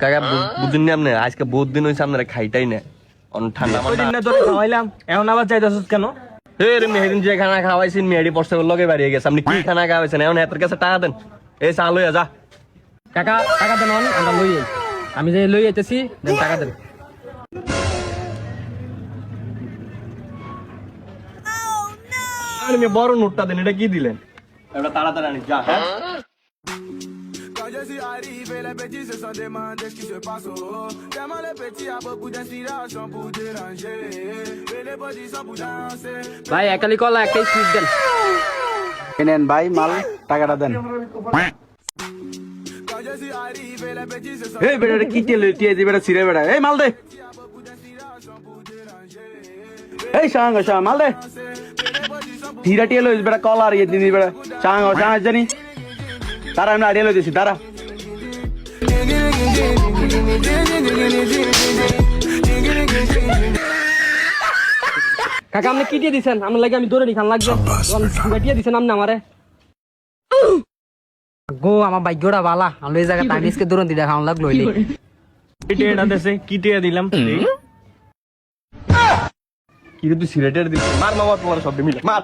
কাকা বুঝুন নি আপনি আজকে বহুত দিন হয়েছে আপনারা খাইটাই না ঠান্ডা খাওয়াইলাম এখন আবার চাইতেছিস কেন? মেহেদিন যে খানা খাওয়াইছেন মেহেদি পড়ছে লগে বাড়িয়ে গেছে আপনি কি খানা খাওয়াইছেন এখন এত কাছে টাকা দেন এই চা লইয়া যা কাকা টাকা দেন আমরা লই যাই আমি যে লই যাইতেছি দেন টাকা দেন আমি বড় নোটটা দেন এটা কি দিলেন এটা তাড়াতাড়ি আনি যা হ্যাঁ Quand je suis arrivé, les petits se sont demandés ce qui se passe. Tellement les petits a beaucoup d'inspiration pour déranger. Et les petits sont pour danser. ভাই একালি কলা একটাই সুইট দেন নেন ভাই মাল টাকাটা দেন Quand je suis arrivé, les petits se sont এই বেটা কি তেল টিয়ে দি বেটা সিরে বেটা এই মাল দে beaucoup d'inspiration pour déranger. এই সাঙ্গ মাল দে ধীরা টিয়ে লইস বেটা কলার ইয়ে দিদি বেটা সাঙ্গ জানি তারা আমি আড়িয়ে লইতেছি তারা কাকা আপনি কি দিয়ে দিছেন আমার লাগে আমি দৌড়ে নি খান লাগবে দিয়ে দিছেন আপনি আমারে গো আমার ভাগ্যটা বালা আমি এই জায়গা টাইমিসকে দৌড়ন দি দেখান লাগলো হইলে এটা দেশে কি টিয়া দিলাম কি রে তুই সিগারেটের দিছিস মার মামা তোমার শব্দ মিলে মার